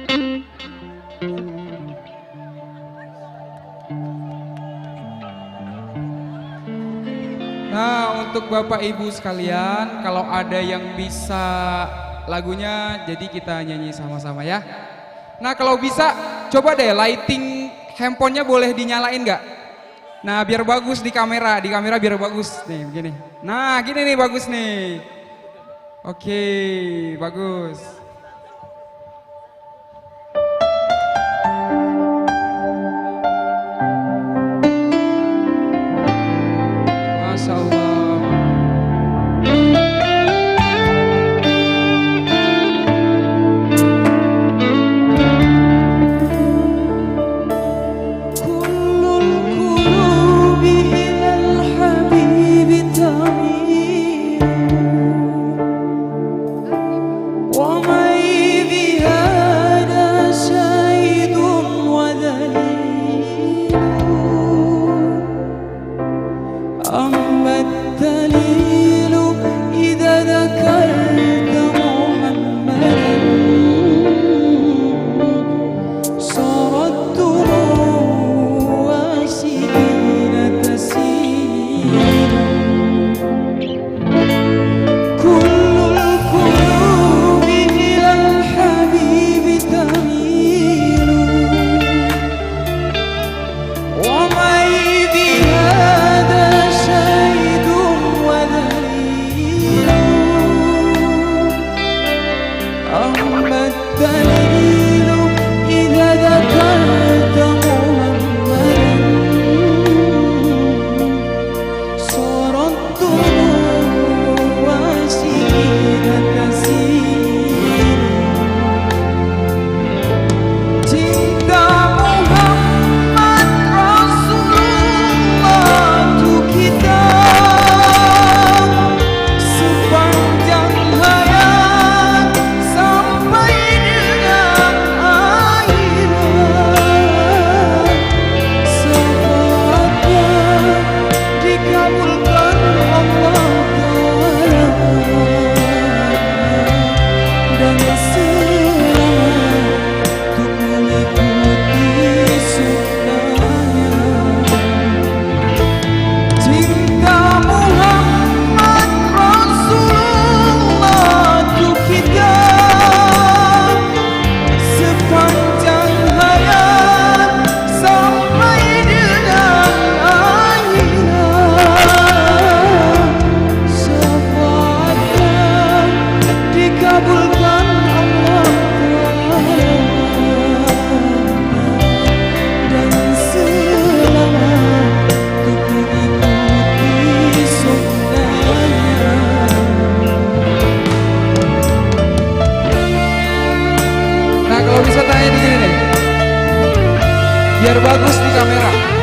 Nah, untuk Bapak Ibu sekalian, kalau ada yang bisa lagunya, jadi kita nyanyi sama-sama ya. Nah, kalau bisa, coba deh lighting handphonenya boleh dinyalain nggak? Nah, biar bagus di kamera biar bagus nih, begini. Nah, gini nih bagus nih. Oke, bagus. Masya Allah. أما الدليل إذا ذكرت محمدا صارت دموع سنين تسيل كل القلوب إلى الحبيب تميل ومن بهذا شهيد ودليل أما الدليل إذا ذكرت محمدا صارت دموع سنين تسيل cinta Muhammad Rasulullah untuk kita sepanjang hayat sampai dengan akhirat. Syafaatnya dikabulkan Allah Ta'ala dan selamat untuk mengikuti sunnahnya. Cinta Muhammad Rasulullah untuk kita sepanjang hayat sampai dengan akhirat. Syafaatnya dikabulkan Allah Ta'ala dan selamat untuk mengikuti sunnahnya. Nah, kalau bisa tanya begini deh, biar bagus di kamera.